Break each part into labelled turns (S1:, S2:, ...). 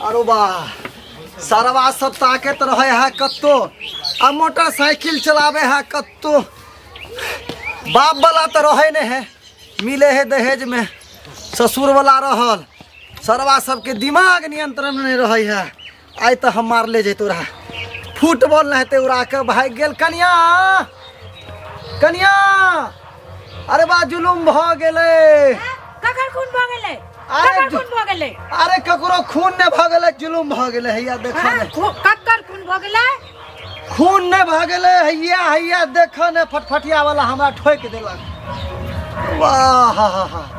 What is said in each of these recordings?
S1: अरे वाह सरवा सब ताकत रहे है कत्तो आ मोटरसाइकिल चलावे है कत्तो बाप वाला तो रहे नहीं है मिले है दहेज में ससुर वाला रहल सरवा सबके दिमाग नियंत्रण में नहीं रहे है आई तो हम मार ले जैतो रहा फुटबॉल रहते उड़ा के भाग गेल कनिया कनिया अरे बा जुलुम भ गेले
S2: ककर खून भ गेले ककर खून भ गेले
S1: अरे ककरो खून ने भ गेले जुलुम भ गेले हैया देखो ने
S2: ककर खून भ गेले
S1: खून ने भ गेले हैया हैया देखो ने फटफटिया वाला हमरा ठोक देलक वाह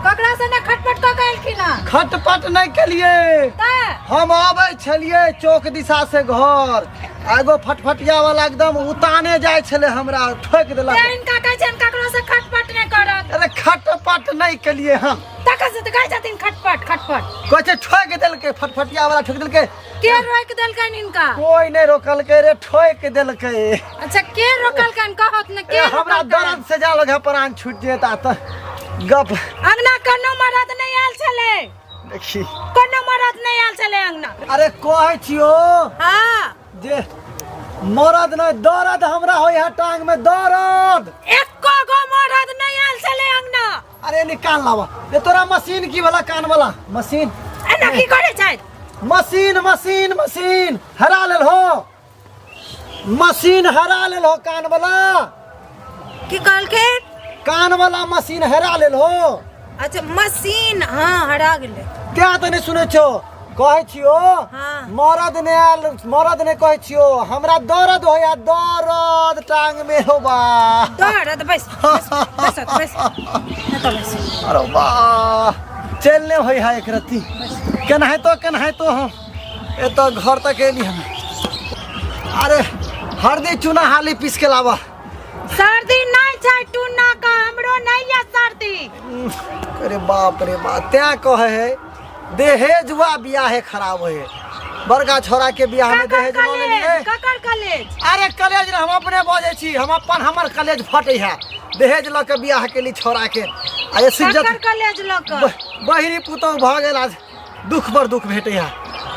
S2: ककरा से ने खटपट क गेलखिन
S1: खटपट नहीं केलिए हम आवे छलिए चौक दिशा से घर एगो फटफटिया वाला एकदम उताने जाय छले हमरा ठोक देलक
S2: इनका कहै छन ककरो से खटपट नहीं करत
S1: अरे खटपट नहीं केलिए हम
S2: तका से कहै छथिन खटपट खटपट
S1: कहै ठोक देलके फटफटिया वाला ठोक देलके
S2: के रोक देलकन इनका
S1: कोई नहीं रोकलके रे ठोक देलके
S2: अच्छा के रोकलकन कहत न के
S1: हमरा दर्द से जा लगे प्राण छूट जेता त गप
S2: अंगना कनो मरद नहीं आल छले
S1: देखी
S2: कनो मरद नहीं आल छले अंगना
S1: अरे कहै छियो
S2: हां
S1: जे मरद न दर्द हमरा होय है टांग में दर्द
S2: एको गो मरद नहीं आल छले अंगना
S1: अरे निकाल लावा ये तोरा मशीन की वाला कान वाला मशीन
S2: एना की करे छै
S1: मशीन मशीन मशीन हरा लेल हो मशीन हरा लेल हो कान वाला
S2: की कहल के
S1: कान वाला मशीन हरा लेल हो
S2: अच्छा मशीन हां हरा गेले
S1: क्या तने सुने छो कहै छियो
S2: हां
S1: मरद ने कहै छियो हमरा दर्द होया दर्द टांग में हो बा
S2: दर्द बस बस
S1: अरे वाह चलने होई है एक रत्ती केना है तो हम ए तो घर तक एली हम अरे हरदी चूना हाली पीस के लावा
S2: सर्दी नहीं छै टूना का हमरो नहीं है सर्दी
S1: अरे बाप रे बाप त्या कहे है दहेज हुआ बियाह है खराब है बड़का छोरा के बियाह में दहेज न लेलिए
S2: ककर कॉलेज
S1: अरे कॉलेज हम अपने बजे छी हम अपन हमर कॉलेज फटे है दहेज ल के बियाह के लिए छोरा के आ सिज्जत
S2: कॉलेज ल के
S1: बहिनी पुतौ भ गेल आज दुख पर दुख भेटे है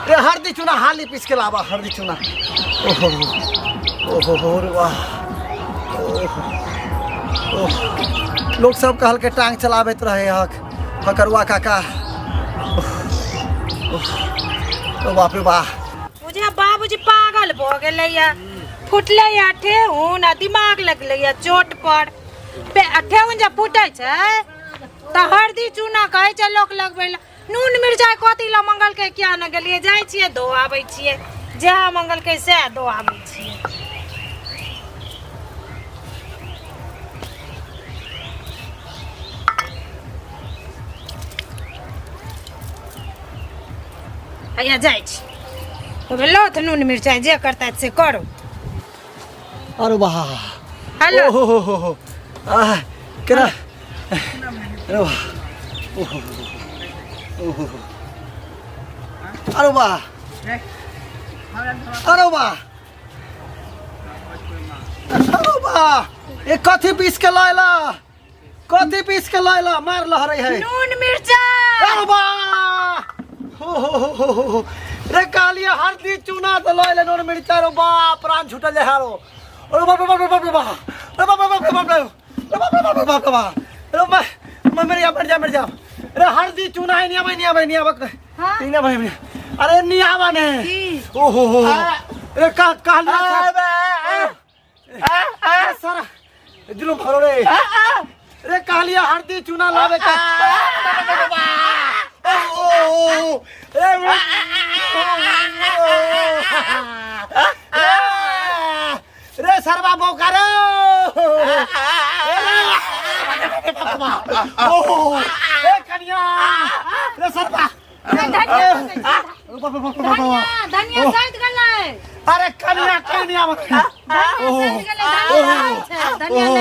S1: रे हरदी चूना हाली पीस के लावा हरदी चूना ओहो रे वाह लोग सब कहल के टांग चलाबैत रहे हक हकरुआ काका ओ बाप रे वाह
S2: मुझे बाबूजी पागल भ गेले या फुटले या ठेहुन आ दिमाग लगले या चोट पर पे ठेहुन जब फुटै छै त हरदी चूना कहै छै लोक लगबै नून मिर्चाई कथी ल मंगल के किया न गेलिए जाय छिए धो आबै छिए जे मंगल के से धो आबै छिए आया जाय छी तो लो त नून मिर्चाई जे करता से करो
S1: अरे वाह
S2: हेलो
S1: ओहो केना अरे वाह ओहो अरे वाह अरे वाह अरे वाह ये कथी पीस के लायला कथी पीस के लायला मार लहरै है
S2: नून मिर्चाई
S1: अरे वाह हो रे कालिया हरदी चूना तो लायले नून मिर्चाई रो बाप प्राण छूटल है हारो अरे बाप बाप बाप बाप अरे बाप बाप बाप बाप अरे बाप बाप अरे मर जा अरे हरदी चूना है नहीं आवे
S2: हां
S1: नहीं आवे अरे नहीं आवा ने ओहो हो अरे कालिया सारा जुलुम भरो रे अरे कालिया हरदी चूना लावे का रे सरवा बोकारो ए कन्या रे सरवा
S2: धनिया साइड गलै
S1: अरे कन्या कन्या
S2: धनिया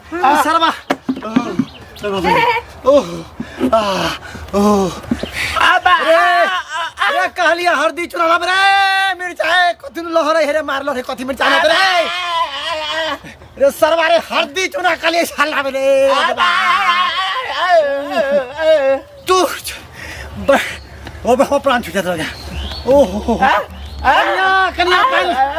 S2: नहीं
S1: सरवा अरे कहलिया हरदी चूना लाब रे मिर्चाई कथि लहरै हेरे मारलो रे कथि मिर्चाई लाब रे रे सरवा रे हरदी चूना काले साल लाब रे तू ओ प्राण छूट जाता है। ओहो कन्या कन्या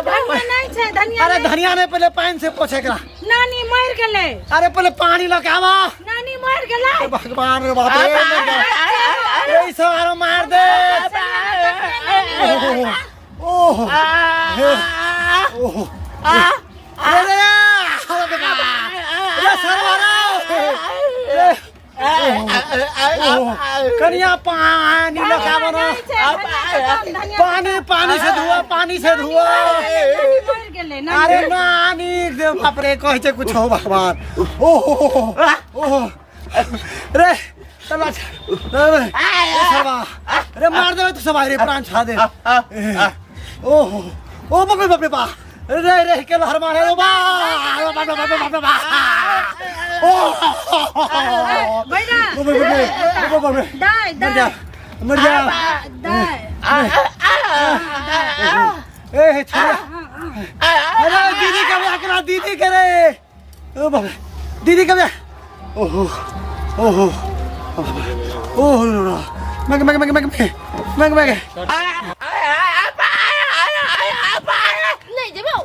S2: धनिया नहीं छे धनिया।
S1: अरे धनिया ने पहले पानी से पोछे करा।
S2: नानी मर गेले।
S1: अरे पहले पानी लगा आवा।
S2: नानी मर गेले।
S1: भगवान रे बाप रे ये सारो मार दे। ओहो ओहो अरे ये सरवारा कन्या पानी लगावो ना। पानी पानी से धुआ पानी से धुआ। अरे नानी दे बाप रे कहे छे कुछ हो भगवान। ओहो ओहो रे चल रे सरवा रे मार दे तू सवारी प्राण छा दे। ओहो ओ बाप रे बा रे रे के लहर मारे रे बा बा ओ
S2: बैठा दाई दाई
S1: मर जा
S2: दाई
S1: ए छोरा अरे दीदी का ब्याह करा दीदी करे। ओ बाबा दीदी का ब्याह। ओहो ओहो ओहो मग मग मग मग मग मग
S2: नहीं जेबो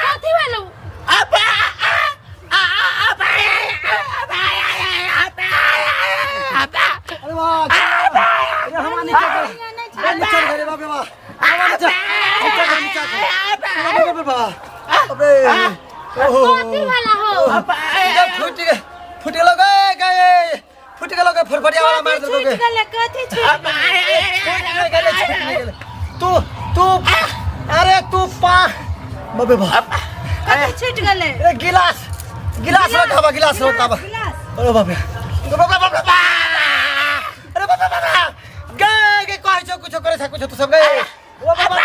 S2: कथि वालो
S1: अरे वाह अरे हम नीचे करे बाप रे वाह नीचे बाबा अबे ओहो
S2: कथि वाला हो
S1: फुट गए फटफटिया वाला मार दे दोगे।
S2: कथि छूट
S1: तू तू अरे तू पा बाबे बाप
S2: कथि छूट गेले।
S1: ए गिलास गिलास रखावा गिलास रखावा। अरे बाबे अरे बाबा गे कह छो कुछ करे छ कुछ तू सब गए। ओ बाबा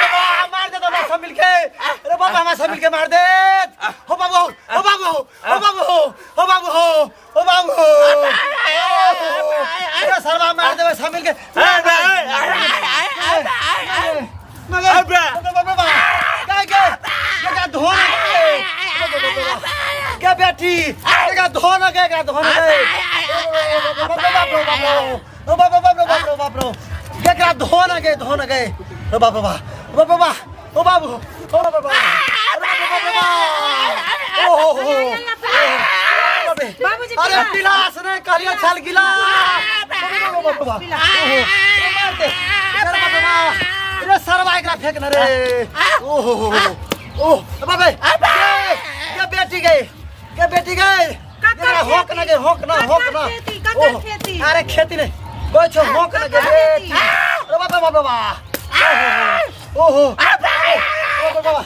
S1: मार दे दोनों सब मिलके। अरे बाबा हम सब मिलके मार दे। हो बाबू हो बाबू हो बाबू हो बाबू हो बाबू अरे सरवा मार दे सब मिलके। बाबा क्या धोन क्या बेटी क्या धोन क्या धोन बाप रो क्या धोन गए ओ बाबा ओ बाबा ओ बाबू ओ बाबा ओहो
S2: बाबूजी
S1: अरे गिलास ने कहलियो छल गिलास बाबा मार दे अरे सरवा एकरा फेंक न रे। ओहो ओ बाबे क्या बेटी गई होक न अरे खेती नहीं कोई छो होक न बेटी। अरे बाबा ओहो बाबा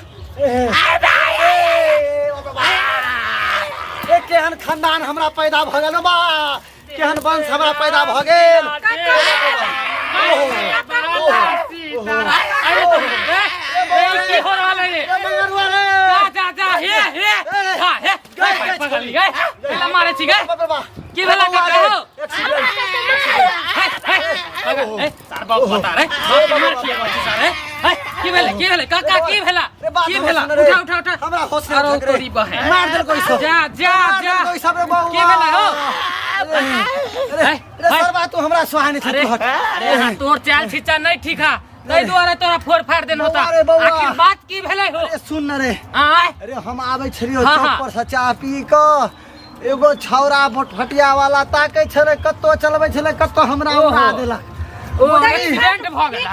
S1: ए केहन खानदान हमरा पैदा भ गेल बा केहन वंश हमरा पैदा भ गेल।
S3: मारे छी गए की भेला का कहो सार बाबू बता रे मार किए बच्ची सारे की भेले काका की भेला उठा
S1: हमरा होश
S3: अरे तोरी बहन
S1: मार दे कोई सो
S3: जा
S1: कोई सब रे बाबू
S3: की भेला हो
S1: अरे सरवा तू हमरा सुहानी थी हट।
S3: अरे तोर चाल छिचा नहीं ठीक है तै द्वारा तोरा फोड़ फाड़ देन होता।
S1: अरे बौआ।
S3: आखिर बात की भेले हो
S1: अरे सुन न रे
S3: आय
S1: अरे हम आवे छलियो
S3: हाँ,
S1: चौक
S3: हाँ।
S1: पर से चाह पी क एगो छौरा फटिया वाला ताकै छले कत्तो चलबै छले कत्तो हमरा उड़ा देला।
S3: ओ एक्सीडेंट भ गेल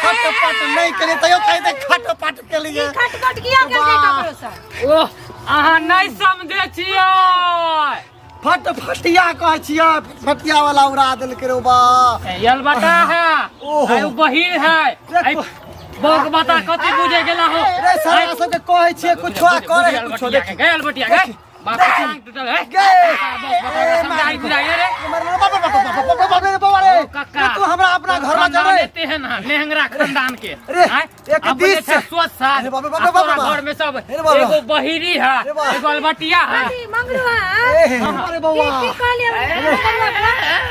S1: खटपट नहीं करे तयो कहि दे खटपट के लिए
S2: खटखट किया गेल ककरो से।
S3: ओ अहाँ नहीं समझे छियै
S1: फटिया कहै छियै फटिया वाला उड़ा देल के रो बा।
S3: यल बता है
S1: ओहो।
S3: आय बहिर है आय बोग बता कथि बुझे गेला हो
S1: रे सारा सब के कहै छियै कुछो करे कुछो देख
S3: गयल बटिया गए बाप टांग टूटल है
S1: गे
S3: समझाई बुझाई रे
S1: बाबा रे
S3: काका
S1: तू हमरा अपना घर में
S3: खानदान
S1: चले
S3: लेते हैं ना लेहंगरा खानदान के
S1: अरे, एक
S3: अपने
S1: दिस से।
S3: सोच साथ
S1: अरे बाबा,
S3: घर में सब
S1: अरे बाबा।
S3: एगो बहिरी है
S1: अरे बाबा।
S3: एगो अलबटिया है
S2: अरे मंगरुआ है।
S1: अरे बाबा
S2: की कहलिए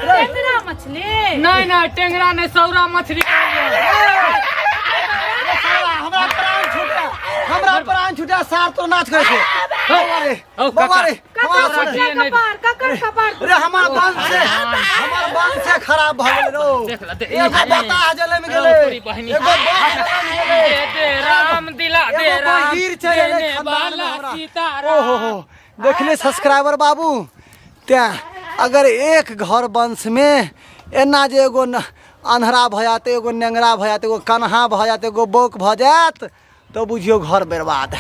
S2: टेंगरा मछली।
S3: नहीं टेंगरा ने सौरा मछली
S1: हमरा प्राण छूट छुटा सार तो नाच करे छे बाबा रे
S3: ओ,
S1: बाबा रे
S2: काका
S1: हमारा
S2: फुटले कपार काका कपार
S1: अरे हमार बांध से खराब भ गेल रो
S3: देख ला, दे-
S1: एगो बता जले में गेले
S3: पूरी बहिनी।
S1: एगो बता जले में गेले
S3: दे राम दिला दे
S1: एगो
S3: राम
S1: बहीर चले
S3: देने
S1: खानदान में
S3: वाला
S1: हमरा।
S3: सीताराम।
S1: ओहो हो देखले सब्सक्राइबर बाबू त्या अगर एक घर वंश में एना जे एगो अन्हरा भ जात एगो नेंगरा भ जात एगो कन्हा भ जात एगो बोक भ जात तो बुझियो घर बर्बाद।